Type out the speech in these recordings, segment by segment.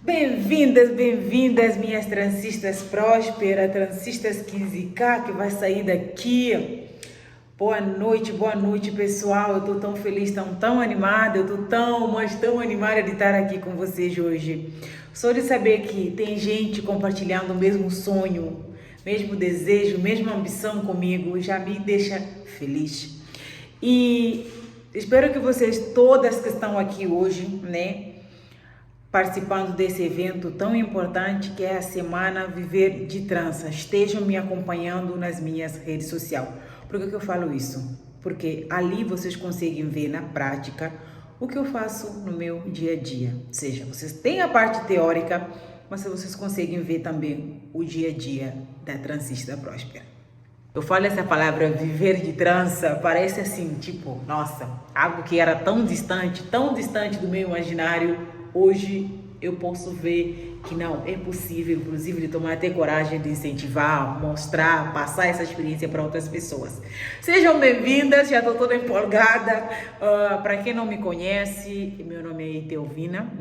Bem-vindas, bem-vindas, minhas transistas prósperas, transistas 15K que vai sair daqui. Boa noite, pessoal. Eu tô tão feliz, tão animada, eu tô mas tão animada de estar aqui com vocês hoje. Só de saber que tem gente compartilhando o mesmo sonho, mesmo desejo, mesma ambição comigo, já me deixa feliz. E espero que vocês todas que estão aqui hoje, participando desse evento tão importante que é a Semana Viver de Trança, estejam me acompanhando nas minhas redes sociais. Por que eu falo isso? Porque ali vocês conseguem ver na prática o que eu faço no meu dia a dia. Ou seja, vocês têm a parte teórica, mas vocês conseguem ver também o dia a dia da transista próspera. Eu falo essa palavra viver de trança, parece assim, tipo, nossa, algo que era tão distante do meu imaginário, hoje eu posso ver que não, é possível, inclusive de tomar até coragem de incentivar, mostrar, passar essa experiência para outras pessoas. Sejam bem-vindas, já estou toda empolgada. Para quem não me conhece, meu nome é Etelvina,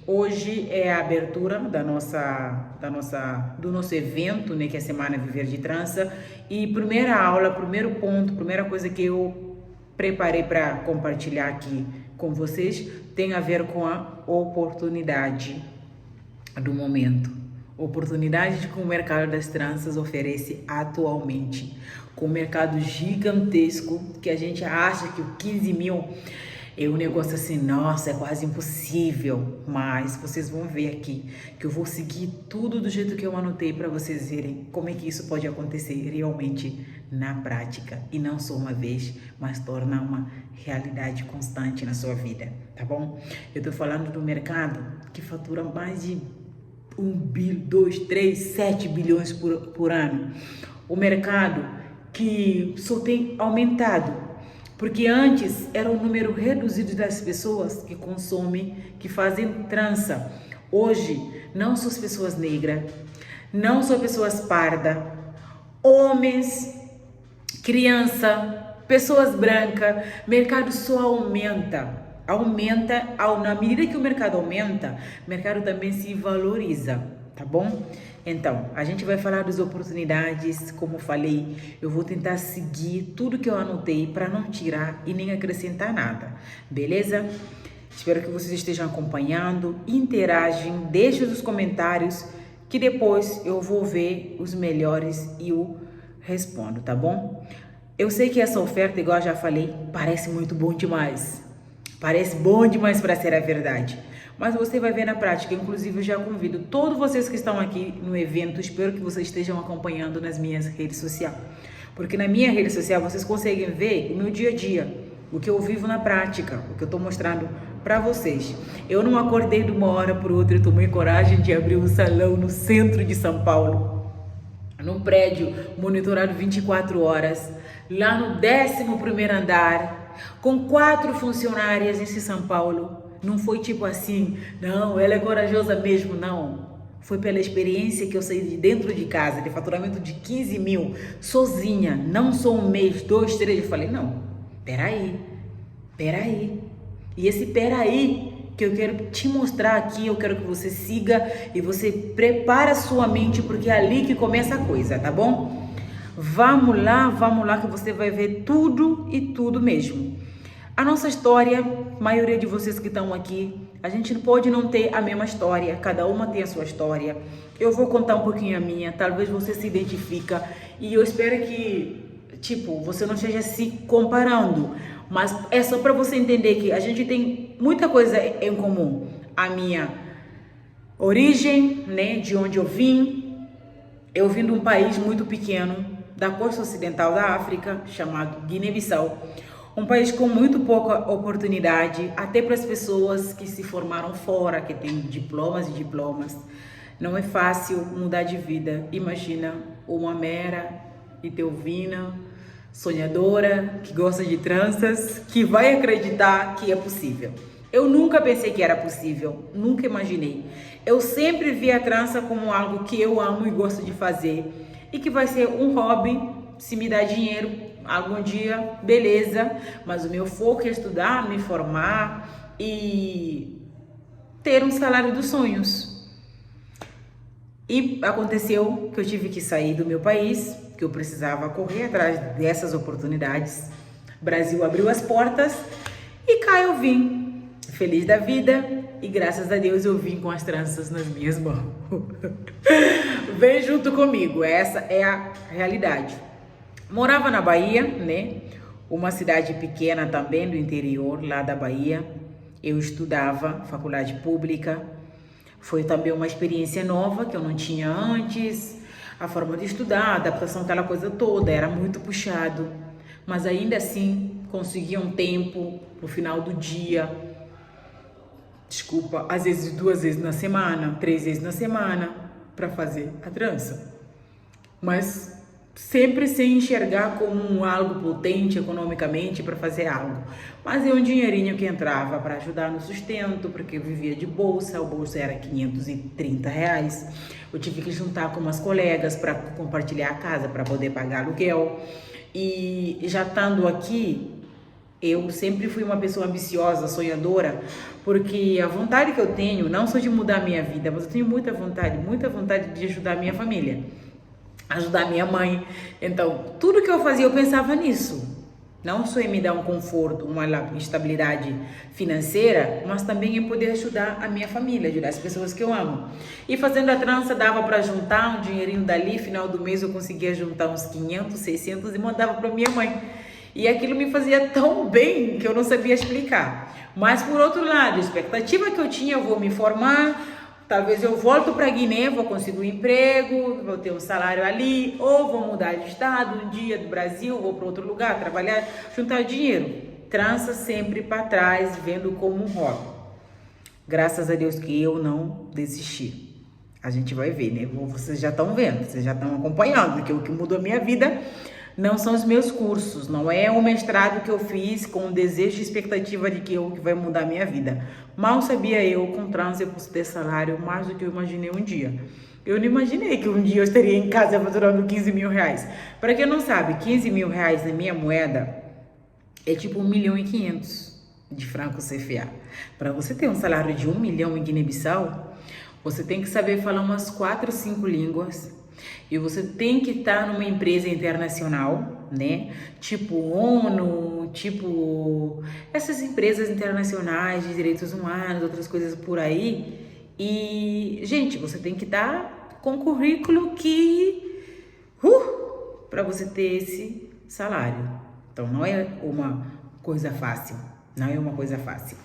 Hoje é a abertura do nosso evento, que é a Semana Viver de Trança. E primeira aula, primeiro ponto, primeira coisa que eu preparei para compartilhar aqui com vocês tem a ver com a oportunidade do momento. Oportunidade que o mercado das tranças oferece atualmente. Com um mercado gigantesco, que a gente acha que o 15 mil é um negócio assim, nossa, é quase impossível. Mas vocês vão ver aqui que eu vou seguir tudo do jeito que eu anotei para vocês verem como é que isso pode acontecer realmente na prática. E não só uma vez, mas tornar uma realidade constante na sua vida, tá bom? Eu tô falando do mercado que fatura mais de 1 bilhão, 2, 3, 7 bilhões por ano. O mercado que só tem aumentado. Porque antes era um número reduzido das pessoas que consomem, que fazem trança. Hoje, não só as pessoas negras, não só pessoas pardas, homens, criança, pessoas brancas, mercado só aumenta. Na medida que o mercado aumenta, o mercado também se valoriza, tá bom? Então, a gente vai falar das oportunidades, como falei, eu vou tentar seguir tudo que eu anotei para não tirar e nem acrescentar nada, beleza? Espero que vocês estejam acompanhando, interagem, deixem os comentários, que depois eu vou ver os melhores e eu respondo, tá bom? Eu sei que essa oferta, igual eu já falei, parece muito bom demais. Parece bom demais para ser a verdade. Mas você vai ver na prática. Inclusive, eu já convido todos vocês que estão aqui no evento. Espero que vocês estejam acompanhando nas minhas redes sociais. Porque na minha rede social vocês conseguem ver o meu dia a dia. O que eu vivo na prática. O que eu estou mostrando para vocês. Eu não acordei de uma hora para outra e tomei coragem de abrir um salão no centro de São Paulo. Num prédio monitorado 24 horas. Lá no 11º andar. Com 4 funcionárias em São Paulo. Não foi tipo assim, não, ela é corajosa mesmo, não. Foi pela experiência que eu saí de dentro de casa, de faturamento de 15 mil, sozinha, não só um mês, 2, 3. Eu falei, não, peraí. E esse peraí que eu quero te mostrar aqui, eu quero que você siga e você prepara a sua mente, porque é ali que começa a coisa, tá bom? Vamos lá que você vai ver tudo e tudo mesmo. A nossa história, a maioria de vocês que estão aqui, a gente pode não ter a mesma história, cada uma tem a sua história. Eu vou contar um pouquinho a minha, talvez você se identifica e eu espero que, você não esteja se comparando, mas é só para você entender que a gente tem muita coisa em comum. A minha origem, de onde eu vim de um país muito pequeno, da costa ocidental da África, chamado Guiné-Bissau. Um país com muito pouca oportunidade, até para as pessoas que se formaram fora, que têm diplomas e diplomas. Não é fácil mudar de vida. Imagina uma mera Etelvina, sonhadora, que gosta de tranças, que vai acreditar que é possível. Eu nunca pensei que era possível, nunca imaginei. Eu sempre vi a trança como algo que eu amo e gosto de fazer. E que vai ser um hobby, se me dá dinheiro, algum dia, beleza, mas o meu foco é estudar, me formar e ter um salário dos sonhos. E aconteceu que eu tive que sair do meu país, que eu precisava correr atrás dessas oportunidades. O Brasil abriu as portas e cá eu vim, feliz da vida, e graças a Deus eu vim com as tranças nas minhas mãos. Vem junto comigo, essa é a realidade. Morava na Bahia, né? Uma cidade pequena também do interior, lá da Bahia. Eu estudava faculdade pública. Foi também uma experiência nova que eu não tinha antes. A forma de estudar, a adaptação, aquela coisa toda, era muito puxado. Mas ainda assim, conseguia um tempo no final do dia. Desculpa, às vezes 2 vezes na semana, 3 vezes na semana, para fazer a trança. Mas sempre sem enxergar como algo potente economicamente para fazer algo. Mas é um dinheirinho que entrava para ajudar no sustento, porque eu vivia de bolsa, o bolsa era R$530. Eu tive que juntar com umas colegas para compartilhar a casa, para poder pagar aluguel. E já estando aqui, eu sempre fui uma pessoa ambiciosa, sonhadora, porque a vontade que eu tenho, não só de mudar a minha vida, mas eu tenho muita vontade de ajudar a minha família, ajudar a minha mãe. Então, tudo que eu fazia, eu pensava nisso. Não só em me dar um conforto, uma estabilidade financeira, mas também em poder ajudar a minha família, ajudar as pessoas que eu amo. E fazendo a trança, dava para juntar um dinheirinho dali, final do mês eu conseguia juntar uns 500, 600 e mandava para minha mãe. E aquilo me fazia tão bem que eu não sabia explicar. Mas por outro lado, a expectativa que eu tinha, eu vou me formar, talvez eu volto para Guiné, vou conseguir um emprego, vou ter um salário ali, ou vou mudar de estado um dia do Brasil, vou para outro lugar, trabalhar, juntar dinheiro. Trança sempre para trás, vendo como um hobby. Graças a Deus que eu não desisti. A gente vai ver, né? Vocês já estão vendo, vocês já estão acompanhando, que o que mudou a minha vida não são os meus cursos, não é o mestrado que eu fiz com o desejo e expectativa de que vai mudar a minha vida. Mal sabia eu, com trança, eu posso ter salário mais do que eu imaginei um dia. Eu não imaginei que um dia eu estaria em casa faturando 15 mil reais. Para quem não sabe, 15 mil reais na minha moeda é tipo 1.500.000 de franco CFA. Para você ter um salário de 1 milhão em Guiné-Bissau, você tem que saber falar umas 4, 5 línguas. E você tem que estar numa empresa internacional, né? Tipo ONU, tipo essas empresas internacionais de direitos humanos, outras coisas por aí. E, gente, você tem que estar com currículo que para você ter esse salário. Então, não é uma coisa fácil. Não é uma coisa fácil.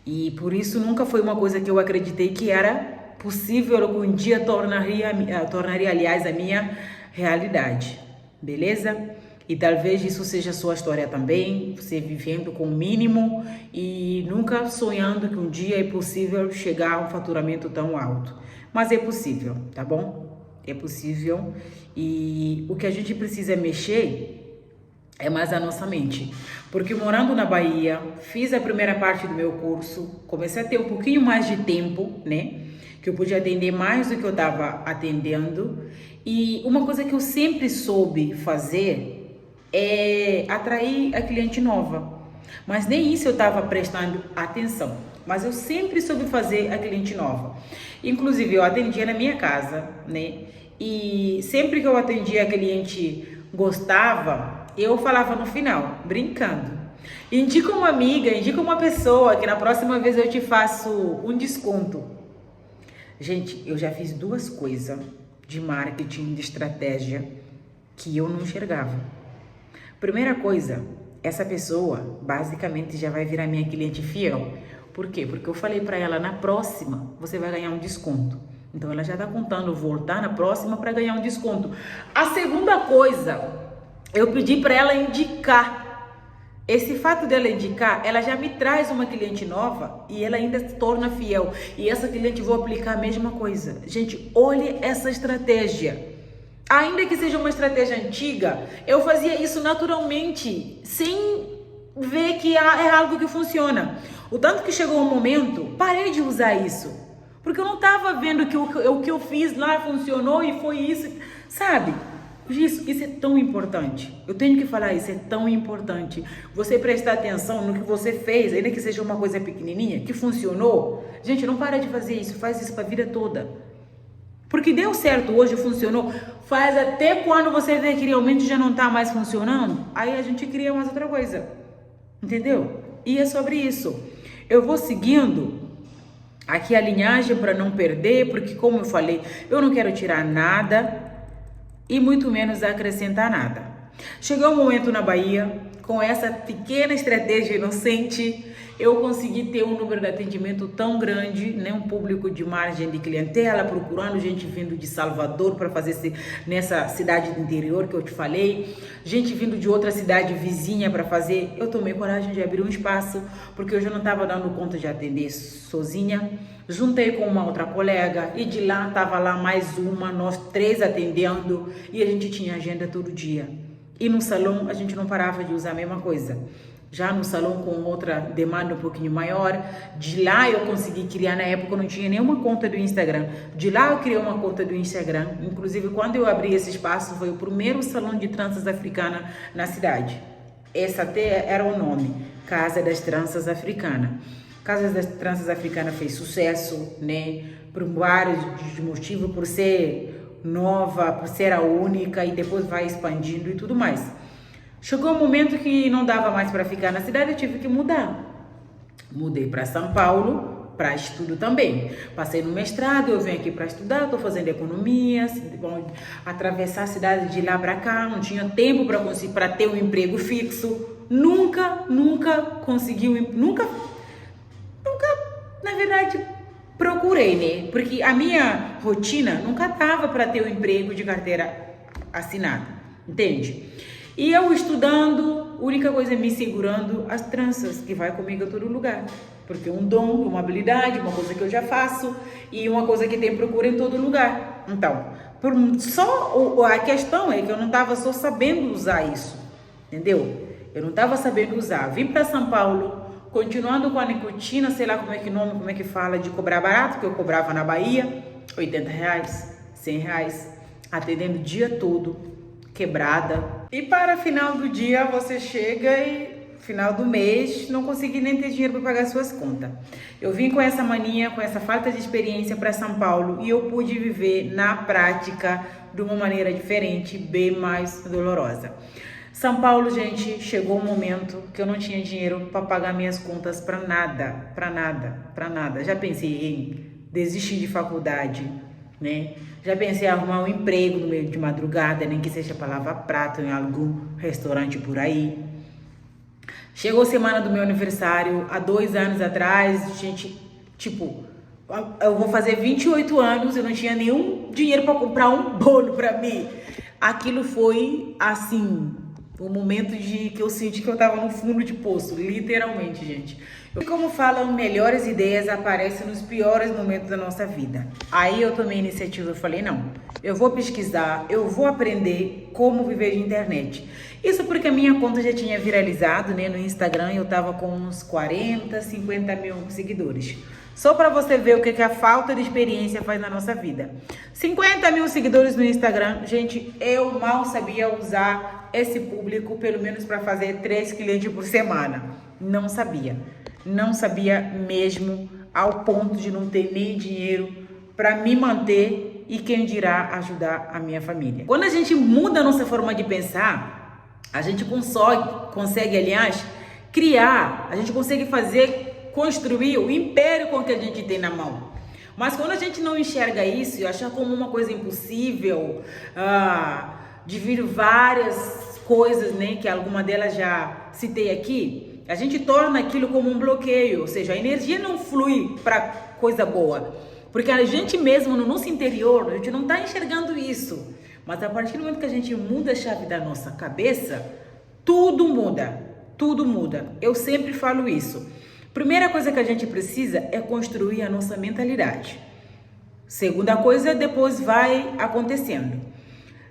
E por isso nunca foi uma coisa que eu acreditei que era possível, algum dia tornaria, aliás, a minha realidade, beleza? E talvez isso seja a sua história também, você vivendo com o mínimo e nunca sonhando que um dia é possível chegar a um faturamento tão alto. Mas é possível, tá bom? É possível, e o que a gente precisa mexer é mais a nossa mente. Porque morando na Bahia, fiz a primeira parte do meu curso, comecei a ter um pouquinho mais de tempo, né? Que eu podia atender mais do que eu estava atendendo. E uma coisa que eu sempre soube fazer é atrair a cliente nova. Mas nem isso eu estava prestando atenção. Mas eu sempre soube fazer a cliente nova. Inclusive, eu atendia na minha casa, né? E sempre que eu atendia a cliente gostava, eu falava no final, brincando: indica uma amiga, indica uma pessoa que na próxima vez eu te faço um desconto. Gente, eu já fiz 2 coisas de marketing, de estratégia, que eu não enxergava. Primeira coisa, essa pessoa basicamente já vai virar minha cliente fiel. Por quê? Porque eu falei para ela, na próxima você vai ganhar um desconto. Então ela já está contando voltar na próxima para ganhar um desconto. A segunda coisa, eu pedi para ela indicar. Esse fato dela indicar, ela já me traz uma cliente nova e ela ainda se torna fiel. E essa cliente vou aplicar a mesma coisa. Gente, olhe essa estratégia. Ainda que seja uma estratégia antiga, eu fazia isso naturalmente, sem ver que é algo que funciona. O tanto que chegou um momento, parei de usar isso. Porque eu não estava vendo que o que eu fiz lá funcionou e foi isso, sabe? Isso é tão importante. Eu tenho que falar isso, é tão importante. Você prestar atenção no que você fez, ainda que seja uma coisa pequenininha, que funcionou. Gente, não para de fazer isso, faz isso para a vida toda. Porque deu certo hoje, funcionou. Faz até quando você vê que realmente já não tá mais funcionando, aí a gente cria mais outra coisa. Entendeu? E é sobre isso. Eu vou seguindo aqui a linhagem para não perder, porque como eu falei, eu não quero tirar nada e muito menos acrescentar nada. Chegou um momento na Bahia, com essa pequena estratégia inocente, eu consegui ter um número de atendimento tão grande, né? Um público de margem de clientela, procurando gente vindo de Salvador para fazer nessa cidade do interior que eu te falei, gente vindo de outra cidade vizinha para fazer. Eu tomei coragem de abrir um espaço, porque eu já não estava dando conta de atender sozinha. Juntei com uma outra colega e de lá estava lá mais uma, nós 3 atendendo e a gente tinha agenda todo dia. E no salão a gente não parava de usar a mesma coisa. Já no salão com outra demanda um pouquinho maior, de lá eu consegui criar, na época eu não tinha nenhuma conta do Instagram, de lá eu criei uma conta do Instagram, inclusive quando eu abri esse espaço foi o primeiro salão de tranças africana na cidade, esse até era o nome, Casa das Tranças Africana. Casa das Tranças Africana fez sucesso, né, por vários motivos, por ser nova, por ser a única e depois vai expandindo e tudo mais. Chegou um momento que não dava mais para ficar na cidade, eu tive que mudar. Mudei para São Paulo, para estudo também. Passei no mestrado, eu venho aqui para estudar, estou fazendo economia, atravessar a cidade de lá para cá, não tinha tempo para ter um emprego fixo. Nunca consegui, nunca, na verdade, procurei, né? Porque a minha rotina nunca tava para ter um emprego de carteira assinada, entende? E eu estudando, a única coisa é me segurando as tranças, que vai comigo a todo lugar. Porque um dom, uma habilidade, uma coisa que eu já faço e uma coisa que tem procura em todo lugar. Então, a questão é que eu não estava só sabendo usar isso, entendeu? Eu não estava sabendo usar. Vim para São Paulo, continuando com a nicotina, sei lá como é que fala, de cobrar barato, que eu cobrava na Bahia, R$80, R$100, atendendo o dia todo. Quebrada. E para final do dia você chega e final do mês não consegui nem ter dinheiro para pagar suas contas. Eu vim com essa mania, com essa falta de experiência para São Paulo e eu pude viver na prática de uma maneira diferente, bem mais dolorosa. São Paulo, gente, chegou um momento que eu não tinha dinheiro para pagar minhas contas para nada. Já pensei em desistir de faculdade, né? Já pensei em arrumar um emprego no meio de madrugada, nem que seja para lavar prato em algum restaurante por aí. Chegou a semana do meu aniversário, há 2 anos atrás, gente, tipo, eu vou fazer 28 anos, eu não tinha nenhum dinheiro para comprar um bolo para mim. Aquilo foi, assim, o momento que eu senti que eu tava no fundo de poço, literalmente, gente. E como falam, melhores ideias aparecem nos piores momentos da nossa vida. Aí eu tomei a iniciativa, eu falei, não, eu vou pesquisar, eu vou aprender como viver de internet. Isso porque a minha conta já tinha viralizado, né, no Instagram, eu tava com uns 40, 50 mil seguidores. Só para você ver o que a falta de experiência faz na nossa vida. 50 mil seguidores no Instagram, gente, eu mal sabia usar esse público, pelo menos para fazer 3 clientes por semana. Não sabia mesmo, ao ponto de não ter nem dinheiro para me manter e quem dirá ajudar a minha família. Quando a gente muda a nossa forma de pensar, a gente consegue, aliás, criar, a gente consegue construir o império com que a gente tem na mão. Mas quando a gente não enxerga isso e achar como uma coisa impossível, de vir várias coisas, né, que alguma delas já citei aqui, a gente torna aquilo como um bloqueio, ou seja, a energia não flui para coisa boa, porque a gente mesmo no nosso interior, a gente não está enxergando isso, mas a partir do momento que a gente muda a chave da nossa cabeça, tudo muda, eu sempre falo isso. Primeira coisa que a gente precisa é construir a nossa mentalidade. Segunda coisa, depois vai acontecendo.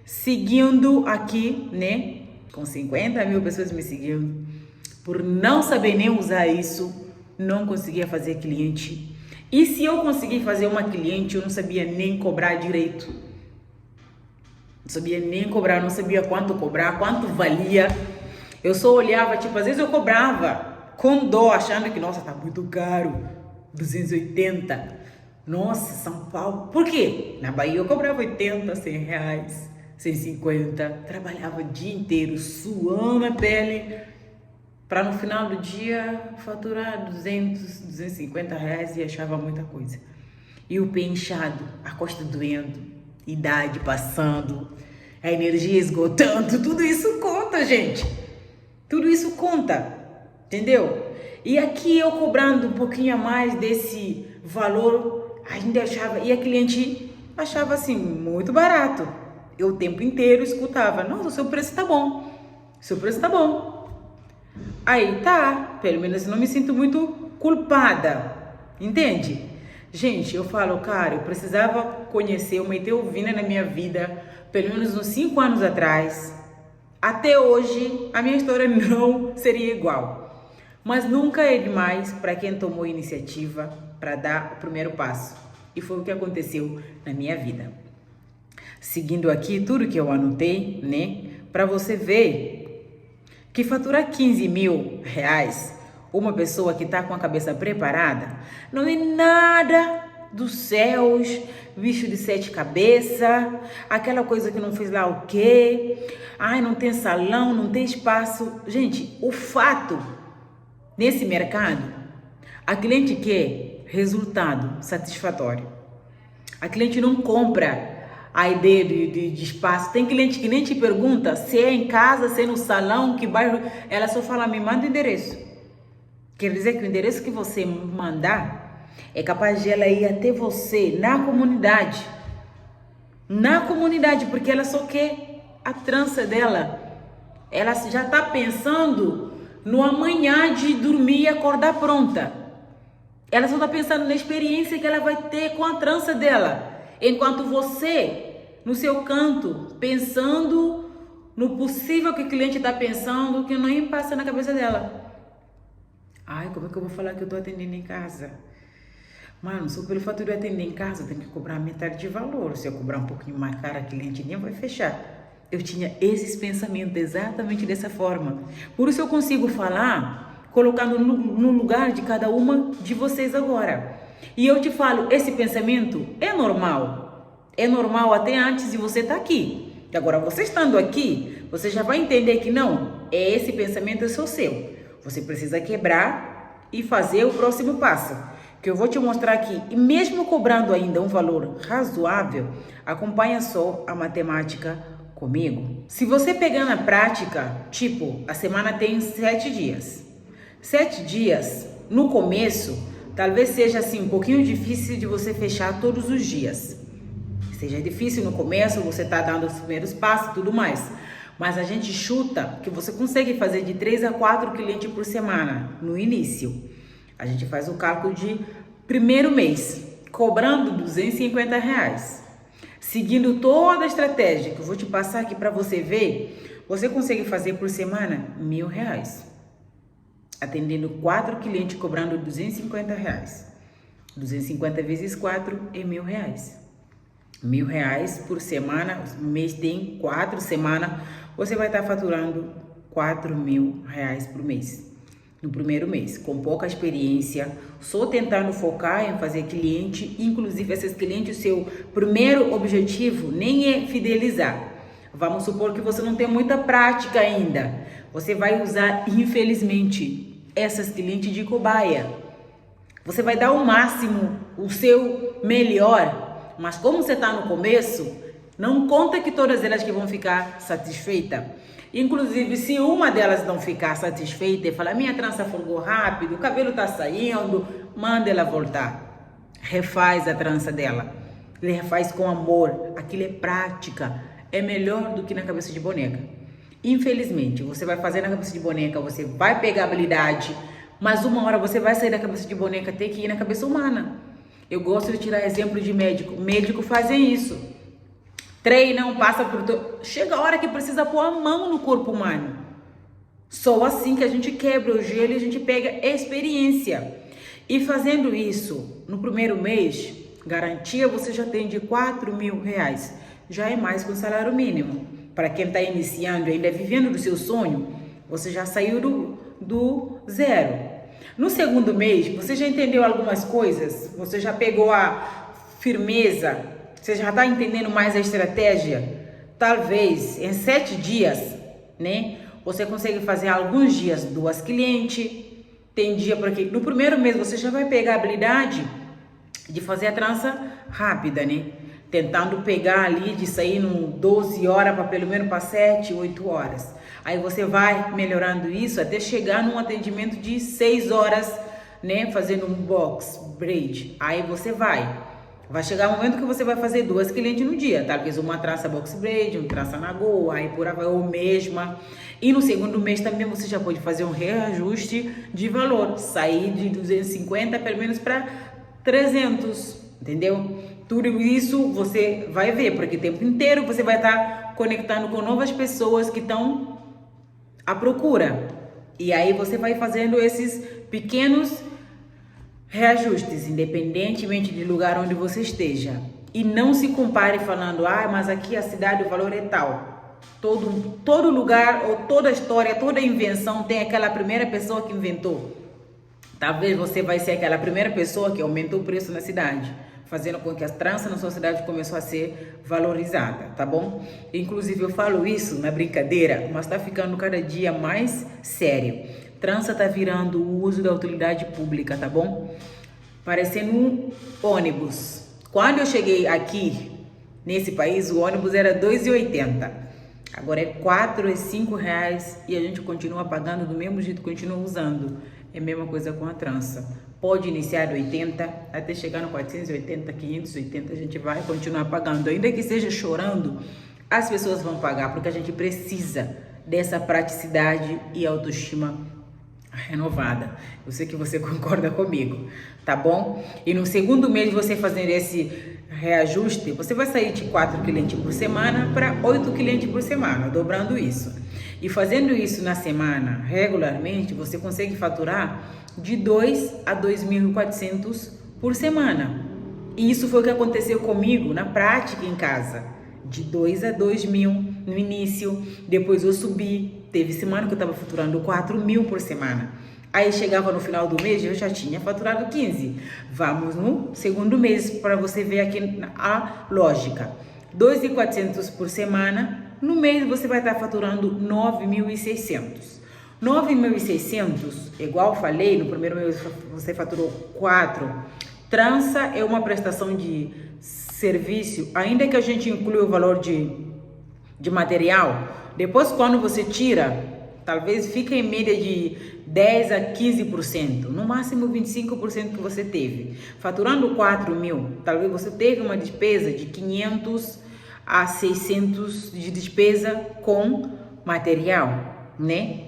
Seguindo aqui, né, com 50 mil pessoas me seguindo, por não saber nem usar isso, não conseguia fazer cliente. E se eu conseguir fazer uma cliente, eu não sabia nem cobrar direito. Não sabia nem cobrar, não sabia quanto cobrar, quanto valia. Eu só olhava, tipo, às vezes eu cobrava com dó, achando que, nossa, tá muito caro, 280. Nossa, São Paulo. Por quê? Na Bahia eu cobrava 80, 100 reais, 150. Trabalhava o dia inteiro, suando a pele, para no final do dia faturar 200, 250 reais e achava muita coisa. E o pé inchado, a costa doendo, idade passando, a energia esgotando, tudo isso conta, gente. Tudo isso conta, entendeu? E aqui eu cobrando um pouquinho a mais desse valor, a gente achava, e a cliente achava assim, muito barato. Eu o tempo inteiro escutava, nossa, o seu preço tá bom, o seu preço tá bom. Aí tá, pelo menos eu não me sinto muito culpada, entende? Gente, eu falo, cara, eu precisava conhecer uma Etelvina na minha vida, pelo menos uns 5 anos atrás. Até hoje, a minha história não seria igual. Mas nunca é demais para quem tomou a iniciativa para dar o primeiro passo. E foi o que aconteceu na minha vida. Seguindo aqui tudo que eu anotei, né? Para você ver que faturar 15 mil reais, uma pessoa que está com a cabeça preparada, não é nada dos céus, bicho de 7 cabeças, aquela coisa que não fez lá o quê? Ai, não tem salão, não tem espaço. Gente, o fato nesse mercado, a cliente quer resultado satisfatório. A cliente não compra a ideia de espaço. Tem cliente que nem te pergunta se é em casa, se é no salão, que bairro. Ela só fala, me manda o endereço. Quer dizer que o endereço que você mandar é capaz de ela ir até você na comunidade. Na comunidade, porque ela só quer a trança dela. Ela já está pensando no amanhã de dormir e acordar pronta. Ela só está pensando na experiência que ela vai ter com a trança dela. Enquanto você, no seu canto, pensando no possível que o cliente está pensando, que nem passa na cabeça dela. Ai, como é que eu vou falar que eu estou atendendo em casa? Mano, só pelo fato de eu atender em casa, eu tenho que cobrar metade de valor. Se eu cobrar um pouquinho mais caro, a cliente nem vai fechar. Eu tinha esses pensamentos exatamente dessa forma. Por isso eu consigo falar, colocando no lugar de cada uma de vocês agora. E eu te falo, esse pensamento é normal. É normal até antes de você estar aqui. E agora, você estando aqui, você já vai entender que não, esse pensamento é só seu. Você precisa quebrar e fazer o próximo passo, que eu vou te mostrar aqui. E mesmo cobrando ainda um valor razoável, acompanha só a matemática comigo. Se você pegar na prática, tipo, a semana tem 7 dias. 7 dias, no começo, talvez seja assim um pouquinho difícil de você fechar todos os dias. Seja difícil no começo, você tá dando os primeiros passos e tudo mais. Mas a gente chuta que você consegue fazer de 3 a 4 clientes por semana no início. A gente faz o cálculo de primeiro mês, cobrando R$250. Seguindo toda a estratégia que eu vou te passar aqui para você ver, você consegue fazer por semana R$1.000. Atendendo 4 clientes, cobrando R$250. 250 vezes 4 é R$1.000. R$1.000 por semana, o mês tem 4 semanas, você vai estar faturando R$4.000 por mês. No primeiro mês, com pouca experiência, só tentando focar em fazer cliente, inclusive esses clientes, o seu primeiro objetivo nem é fidelizar. Vamos supor que você não tem muita prática ainda. Você vai usar, infelizmente, essas clientes de cobaia. Você vai dar o máximo, o seu melhor, mas como você está no começo, não conta que todas elas que vão ficar satisfeitas. Inclusive, se uma delas não ficar satisfeita e falar, minha trança folgou rápido, o cabelo está saindo, manda ela voltar. Refaz a trança dela. Ele refaz com amor. Aquilo é prática. É melhor do que na cabeça de boneca. Infelizmente, você vai fazer na cabeça de boneca, você vai pegar habilidade, mas uma hora você vai sair da cabeça de boneca, ter que ir na cabeça humana. Eu gosto de tirar exemplo de médico. Médico fazem isso. Treinam, passa por... Chega a hora que precisa pôr a mão no corpo humano. Só assim que a gente quebra o gelo e a gente pega experiência. E fazendo isso, no primeiro mês, garantia você já tem de R$4.000. Já é mais que o salário mínimo. Para quem está iniciando, ainda vivendo do seu sonho, você já saiu do zero. No segundo mês, você já entendeu algumas coisas? Você já pegou firmeza, você já está entendendo mais a estratégia, talvez em 7 dias, né? Você consegue fazer alguns dias 2 clientes, tem dia porque no primeiro mês você já vai pegar a habilidade de fazer a trança rápida, né? Tentando pegar ali, de sair no 12 horas para pelo menos para 7, 8 horas. Aí você vai melhorando isso até chegar num atendimento de 6 horas, né? Fazendo um box braid. Aí você vai chegar o momento que você vai fazer 2 clientes no dia. Talvez uma trança box braid, uma trança na goa, aí por aí vai, ou mesma. E no segundo mês também você já pode fazer um reajuste de valor. Sair de 250 pelo menos para 300, entendeu? Tudo isso você vai ver, porque o tempo inteiro você vai estar conectando com novas pessoas que estão à procura. E aí você vai fazendo esses pequenos reajustes, independentemente do lugar onde você esteja. E não se compare falando, mas aqui a cidade o valor é tal. Todo lugar, ou toda história, toda invenção tem aquela primeira pessoa que inventou. Talvez você vai ser aquela primeira pessoa que aumentou o preço na cidade, fazendo com que as tranças na sua cidade começou a ser valorizada, tá bom? Inclusive eu falo isso na brincadeira, mas tá ficando cada dia mais sério. Trança tá virando o uso da utilidade pública, tá bom? Parecendo um ônibus. Quando eu cheguei aqui, nesse país, o ônibus era R$ 2,80. Agora é R$ 4 e R$ 5 reais e a gente continua pagando do mesmo jeito, continua usando. É a mesma coisa com a trança. Pode iniciar de 80 até chegar no 480, 580, a gente vai continuar pagando. Ainda que seja chorando, as pessoas vão pagar, porque a gente precisa dessa praticidade e autoestima renovada. Eu sei que você concorda comigo, tá bom? E no segundo mês você fazendo esse reajuste, você vai sair de 4 clientes por semana para 8 clientes por semana, dobrando isso. E fazendo isso na semana, regularmente, você consegue faturar de 2 a 2.400 por semana. E isso foi o que aconteceu comigo na prática em casa. De 2 a 2.000 no início, depois eu subi. Teve semana que eu estava faturando 4.000 por semana. Aí chegava no final do mês, eu já tinha faturado 15. Vamos no segundo mês para você ver aqui a lógica. 2.400 por semana. No mês você vai estar faturando 9.600. 9.600, igual eu falei, no primeiro mês você faturou 4. Trança é uma prestação de serviço, ainda que a gente inclua o valor de material. Depois, quando você tira, talvez fique em média de 10 a 15%, no máximo 25% que você teve. Faturando 4.000, talvez você teve uma despesa de 500 a 600 de despesa com material, né?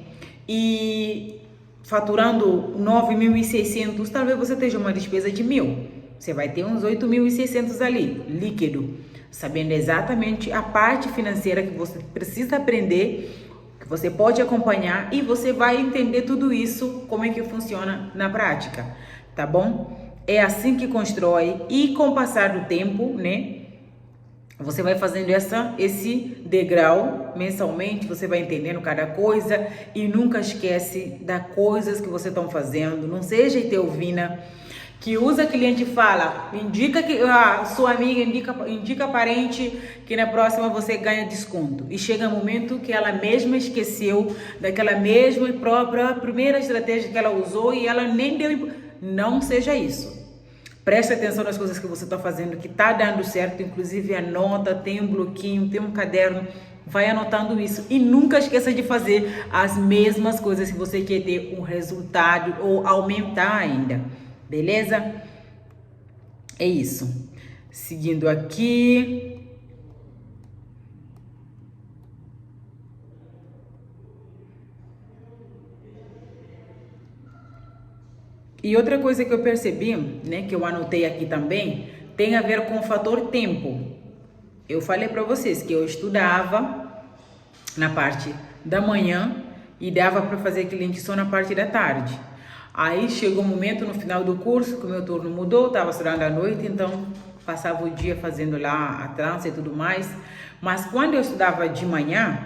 E faturando 9.600, talvez você tenha uma despesa de 1.000. Você vai ter uns 8.600 ali, líquido, sabendo exatamente a parte financeira que você precisa aprender, que você pode acompanhar e você vai entender tudo isso, como é que funciona na prática, tá bom? É assim que constrói e com o passar do tempo, né? Você vai fazendo esse degrau mensalmente, você vai entendendo cada coisa e nunca esquece das coisas que você está fazendo. Não seja Iteovina que usa cliente e fala, indica que a sua amiga, indica parente que na próxima você ganha desconto. E chega um momento que ela mesma esqueceu daquela mesma própria primeira estratégia que ela usou e ela nem deu. Não seja isso. Preste atenção nas coisas que você está fazendo, que está dando certo, inclusive anota, tem um bloquinho, tem um caderno, vai anotando isso. E nunca esqueça de fazer as mesmas coisas se você quer ter um resultado ou aumentar ainda, beleza? É isso. Seguindo aqui. E outra coisa que eu percebi, né, que eu anotei aqui também, tem a ver com o fator tempo. Eu falei para vocês que eu estudava na parte da manhã e dava para fazer cliente só na parte da tarde. Aí chegou um momento no final do curso que o meu turno mudou, estava estudando à noite, então passava o dia fazendo lá a trança e tudo mais. Mas quando eu estudava de manhã,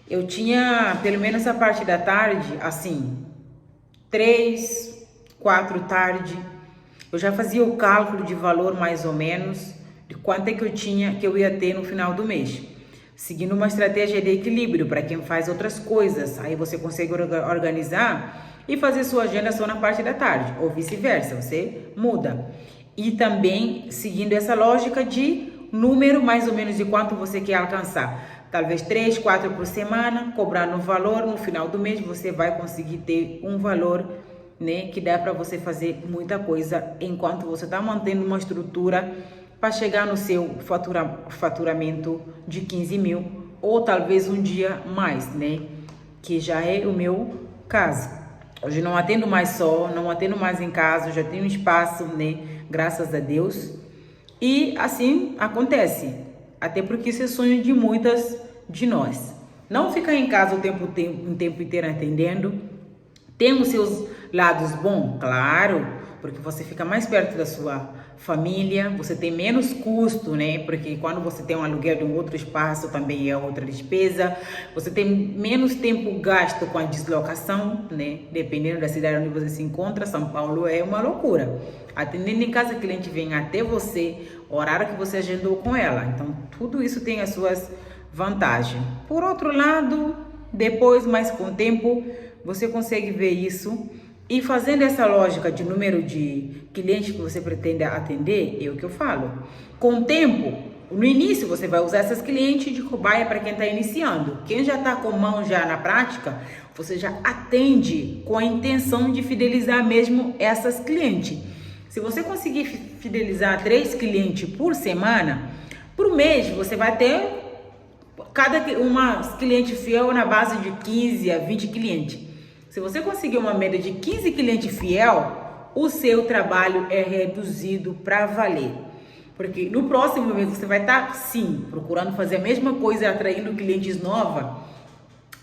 eu tinha pelo menos a parte da tarde, assim, 3, 4 tarde, Eu já fazia o cálculo de valor mais ou menos, de quanto é que eu ia ter no final do mês. Seguindo uma estratégia de equilíbrio para quem faz outras coisas. Aí você consegue organizar e fazer sua agenda só na parte da tarde, ou vice-versa, você muda. E também seguindo essa lógica de número mais ou menos de quanto você quer alcançar. Talvez 3, 4 por semana, cobrando o valor, no final do mês você vai conseguir ter um valor, né, que dá para você fazer muita coisa enquanto você está mantendo uma estrutura para chegar no seu faturamento de 15 mil ou talvez um dia mais, né, que já é o meu caso. Hoje não atendo mais não atendo mais em casa, já tenho espaço, né, graças a Deus. E assim acontece, até porque isso é sonho de muitas de nós. Não ficar em casa o tempo inteiro atendendo. Tem os seus lados bons, claro, porque você fica mais perto da sua família, você tem menos custo, né? Porque quando você tem um aluguel de um outro espaço, também é outra despesa. Você tem menos tempo gasto com a deslocação, né? Dependendo da cidade onde você se encontra, São Paulo é uma loucura. Atendendo em casa, o cliente vem até você, horário que você agendou com ela. Então, tudo isso tem as suas vantagens. Por outro lado, depois, mais com o tempo, você consegue ver isso. E fazendo essa lógica de número de clientes que você pretende atender, é o que eu falo. Com o tempo, no início você vai usar essas clientes de cobaia para quem está iniciando. Quem já está com mão já na prática, você já atende com a intenção de fidelizar mesmo essas clientes. Se você conseguir fidelizar 3 clientes por semana, por mês você vai ter uma cliente fiel na base de 15 a 20 clientes. Se você conseguir uma média de 15 clientes fiel, o seu trabalho é reduzido para valer. Porque no próximo mês você vai estar, sim, procurando fazer a mesma coisa, atraindo clientes novos,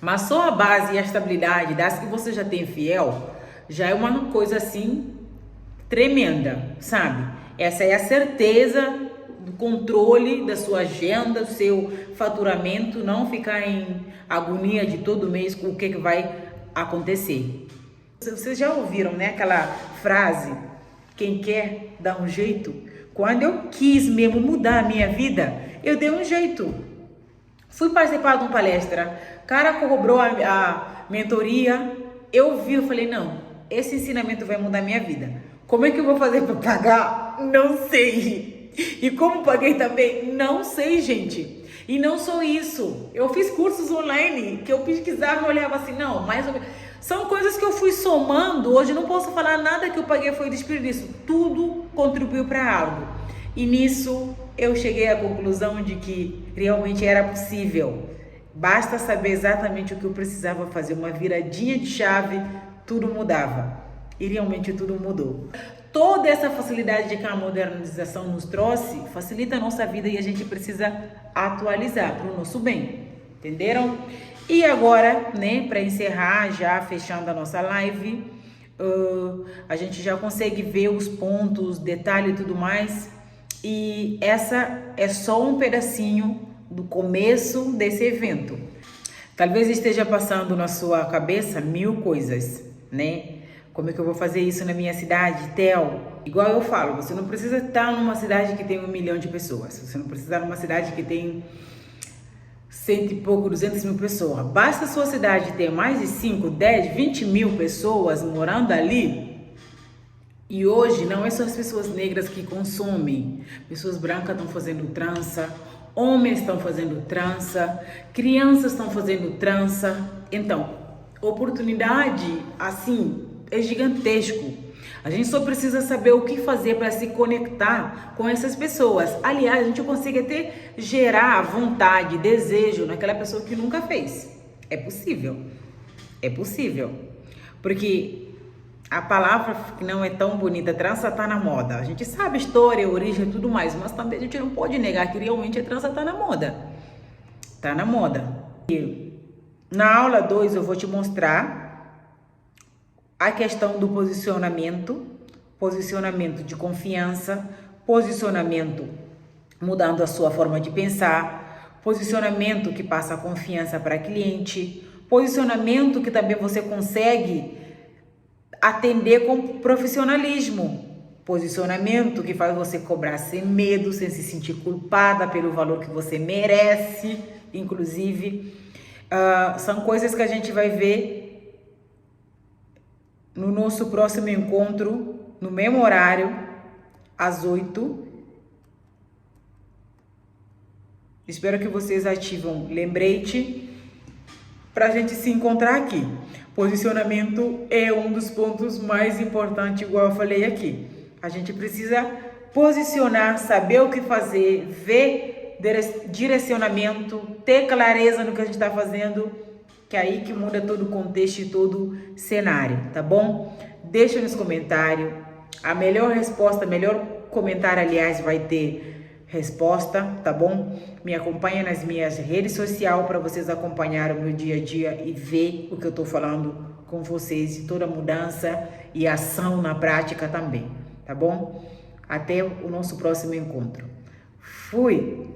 mas só a base e a estabilidade das que você já tem fiel, já é uma coisa assim tremenda, sabe? Essa é a certeza do controle da sua agenda, do seu faturamento, não ficar em agonia de todo mês com o que vai acontecer. Vocês já ouviram, né, aquela frase, quem quer dá um jeito? Quando eu quis mesmo mudar a minha vida, eu dei um jeito. Fui participar de uma palestra, o cara cobrou a mentoria, eu falei, não, esse ensinamento vai mudar a minha vida. Como é que eu vou fazer para pagar? Não sei. E como paguei também? Não sei, gente. E não só isso, eu fiz cursos online que eu pesquisava e olhava assim, não, mais ou menos. São coisas que eu fui somando, hoje não posso falar nada que eu paguei foi desperdício, tudo contribuiu para algo. E nisso eu cheguei à conclusão de que realmente era possível. Basta saber exatamente o que eu precisava fazer, uma viradinha de chave, tudo mudava. E realmente tudo mudou. Toda essa facilidade que a modernização nos trouxe facilita a nossa vida e a gente precisa atualizar para o nosso bem, entenderam? E agora, né, para encerrar, já fechando a nossa live, a gente já consegue ver os pontos, detalhe e tudo mais, e essa é só um pedacinho do começo desse evento. Talvez esteja passando na sua cabeça 1000 coisas, né? Como é que eu vou fazer isso na minha cidade, Theo? Igual eu falo, você não precisa estar numa cidade que tem 1 milhão de pessoas. Você não precisa estar numa cidade que tem 100 e pouco, 200 mil pessoas. Basta a sua cidade ter mais de 5, 10, 20 mil pessoas morando ali. E hoje não é só as pessoas negras que consomem. Pessoas brancas estão fazendo trança, homens estão fazendo trança, crianças estão fazendo trança. Então, oportunidade assim é gigantesco. A gente só precisa saber o que fazer para se conectar com essas pessoas. Aliás, a gente consegue até gerar vontade, desejo naquela pessoa que nunca fez. É possível. É possível. Porque a palavra que não é tão bonita, trança tá na moda. A gente sabe a história, a origem e tudo mais, mas também a gente não pode negar que realmente a trança tá na moda. Tá na moda. E na aula 2 eu vou te mostrar a questão do posicionamento de confiança, posicionamento mudando a sua forma de pensar, posicionamento que passa a confiança para cliente, posicionamento que também você consegue atender com profissionalismo. Posicionamento que faz você cobrar sem medo, sem se sentir culpada pelo valor que você merece, inclusive. São coisas que a gente vai ver no nosso próximo encontro, no mesmo horário, às 8. Espero que vocês ativam lembrete para a gente se encontrar aqui. Posicionamento é um dos pontos mais importantes, igual eu falei aqui. A gente precisa posicionar, saber o que fazer, ver direcionamento, ter clareza no que a gente está fazendo, que é aí que muda todo o contexto e todo o cenário, tá bom? Deixa nos comentários. A melhor resposta, melhor comentário, aliás, vai ter resposta, tá bom? Me acompanha nas minhas redes sociais para vocês acompanharem o meu dia a dia e ver o que eu tô falando com vocês, toda mudança e ação na prática também, tá bom? Até o nosso próximo encontro. Fui!